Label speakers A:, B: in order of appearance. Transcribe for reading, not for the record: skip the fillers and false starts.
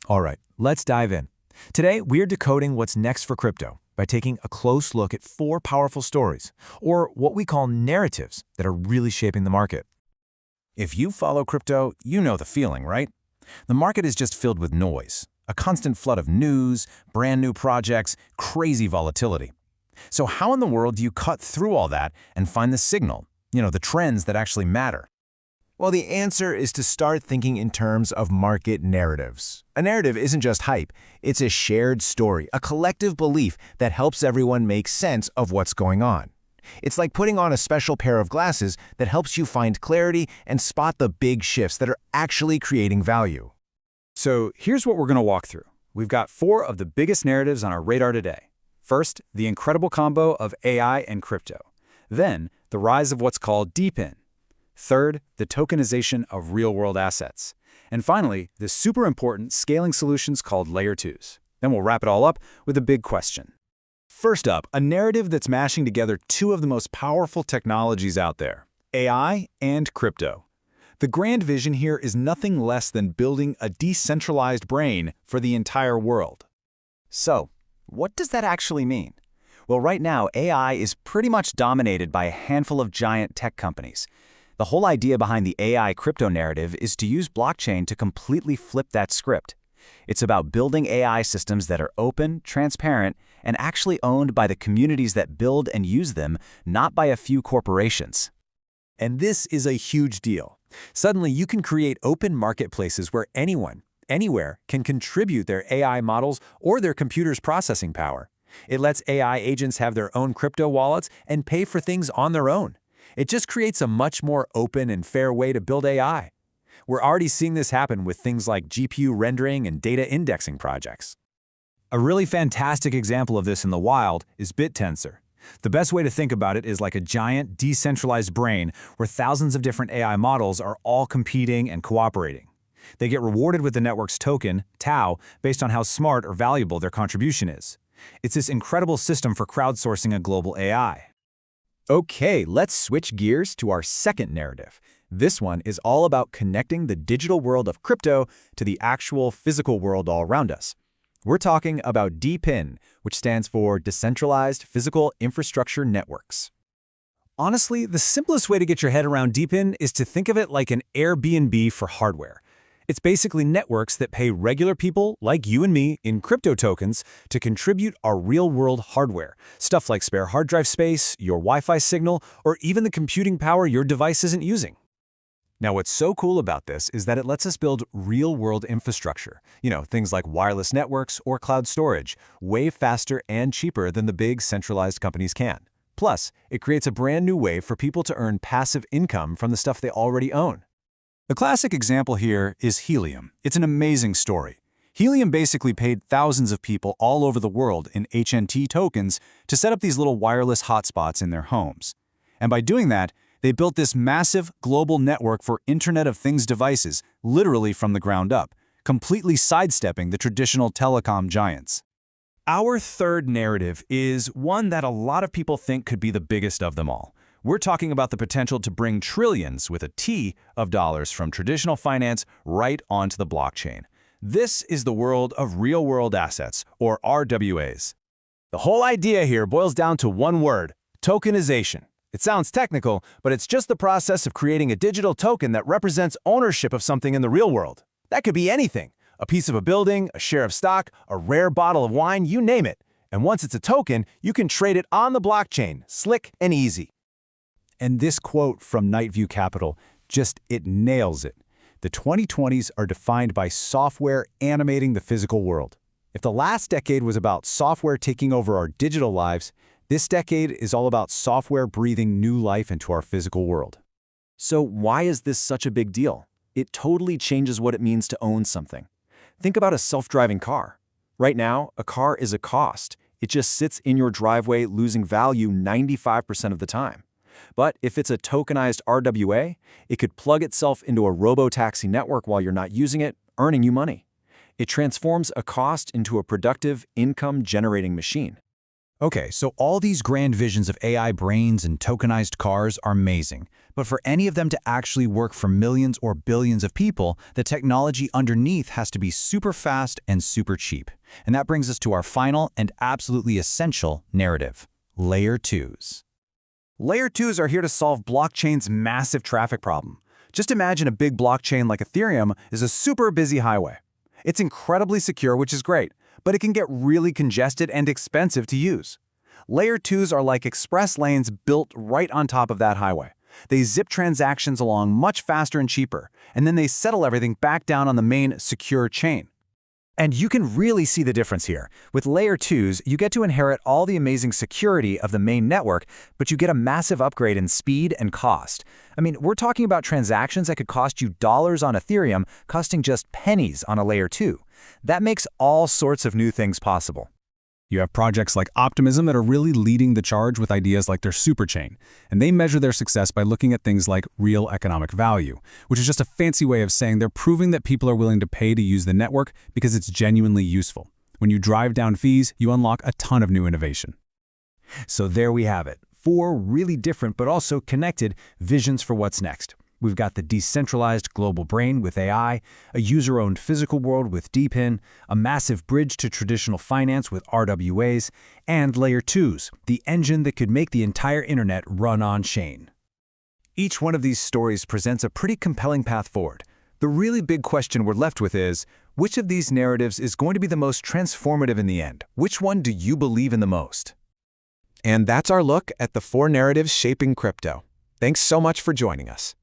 A: All right, let's dive in. Today, we're decoding what's next for crypto by taking a close look at 4 powerful stories, or what we call narratives, that are really shaping the market.
B: If you follow crypto, you know the feeling, right? The market is just filled with noise, a constant flood of news, brand new projects, crazy volatility. So how in the world do you cut through all that and find the signal, the trends that actually matter?
A: Well, the answer is to start thinking in terms of market narratives. A narrative isn't just hype, it's a shared story, a collective belief that helps everyone make sense of what's going on. It's like putting on a special pair of glasses that helps you find clarity and spot the big shifts that are actually creating value.
C: So here's what we're going to walk through. We've got 4 of the biggest narratives on our radar today. First, the incredible combo of AI and crypto. Then, the rise of what's called DePIN. Third, the tokenization of real-world assets. And finally, the super important scaling solutions called Layer 2s. Then we'll wrap it all up with a big question. First up, a narrative that's mashing together 2 of the most powerful technologies out there, AI and crypto. The grand vision here is nothing less than building a decentralized brain for the entire world.
D: So, what does that actually mean? Well, right now, AI is pretty much dominated by a handful of giant tech companies. The whole idea behind the AI crypto narrative is to use blockchain to completely flip that script. It's about building AI systems that are open, transparent, and actually owned by the communities that build and use them, not by a few corporations.
A: And this is a huge deal. Suddenly, you can create open marketplaces where anyone, anywhere, can contribute their AI models or their computer's processing power. It lets AI agents have their own crypto wallets and pay for things on their own. It just creates a much more open and fair way to build AI. We're already seeing this happen with things like GPU rendering and data indexing projects. A really fantastic example of this in the wild is BitTensor. The best way to think about it is like a giant, decentralized brain where thousands of different AI models are all competing and cooperating. They get rewarded with the network's token, tau, based on how smart or valuable their contribution is. It's this incredible system for crowdsourcing a global AI. Okay, let's switch gears to our second narrative. This one is all about connecting the digital world of crypto to the actual physical world all around us. We're talking about DePIN, which stands for Decentralized Physical Infrastructure Networks. Honestly, the simplest way to get your head around DePIN is to think of it like an Airbnb for hardware. It's basically networks that pay regular people like you and me in crypto tokens to contribute our real-world hardware, stuff like spare hard drive space, your Wi-Fi signal, or even the computing power your device isn't using. Now, what's so cool about this is that it lets us build real-world infrastructure, things like wireless networks or cloud storage, way faster and cheaper than the big centralized companies can. Plus, it creates a brand new way for people to earn passive income from the stuff they already own. The classic example here is helium. It's an amazing story. Helium basically paid thousands of people all over the world in HNT tokens to set up these little wireless hotspots in their homes. And by doing that, they built this massive global network for Internet of Things devices, literally from the ground up, completely sidestepping the traditional telecom giants. Our third narrative is one that a lot of people think could be the biggest of them all. We're talking about the potential to bring trillions, with a T, of dollars from traditional finance right onto the blockchain. This is the world of real-world assets, or RWAs. The whole idea here boils down to one word: tokenization. It sounds technical, but it's just the process of creating a digital token that represents ownership of something in the real world. That could be anything: a piece of a building, a share of stock, a rare bottle of wine, you name it. And once it's a token, you can trade it on the blockchain, slick and easy. And this quote from Nightview Capital, it nails it. The 2020s are defined by software animating the physical world. If the last decade was about software taking over our digital lives, this decade is all about software breathing new life into our physical world. So why is this such a big deal? It totally changes what it means to own something. Think about a self-driving car. Right now, a car is a cost. It just sits in your driveway losing value 95% of the time. But if it's a tokenized RWA, it could plug itself into a robo-taxi network while you're not using it, earning you money. It transforms a cost into a productive, income-generating machine. Okay, so all these grand visions of AI brains and tokenized cars are amazing.
B: But for any of them to actually work for millions or billions of people, the technology underneath has to be super fast and super cheap. And that brings us to our final and absolutely essential narrative: Layer 2s.
A: Layer 2s are here to solve blockchain's massive traffic problem. Just imagine a big blockchain like Ethereum is a super busy highway. It's incredibly secure, which is great, but it can get really congested and expensive to use. Layer 2s are like express lanes built right on top of that highway. They zip transactions along much faster and cheaper, and then they settle everything back down on the main secure chain.
C: And you can really see the difference here. With Layer 2s, you get to inherit all the amazing security of the main network, but you get a massive upgrade in speed and cost. I mean, we're talking about transactions that could cost you dollars on Ethereum, costing just pennies on a Layer 2. That makes all sorts of new things possible.
B: You have projects like Optimism that are really leading the charge with ideas like their superchain, and they measure their success by looking at things like real economic value, which is just a fancy way of saying they're proving that people are willing to pay to use the network because it's genuinely useful. When you drive down fees, you unlock a ton of new innovation.
C: So there we have it. 4 really different but also connected visions for what's next. We've got the decentralized global brain with AI, a user-owned physical world with DePIN, a massive bridge to traditional finance with RWAs, and Layer 2s, the engine that could make the entire internet run on-chain. Each one of these stories presents a pretty compelling path forward. The really big question we're left with is, which of these narratives is going to be the most transformative in the end? Which one do you believe in the most?
A: And that's our look at the 4 narratives shaping crypto. Thanks so much for joining us.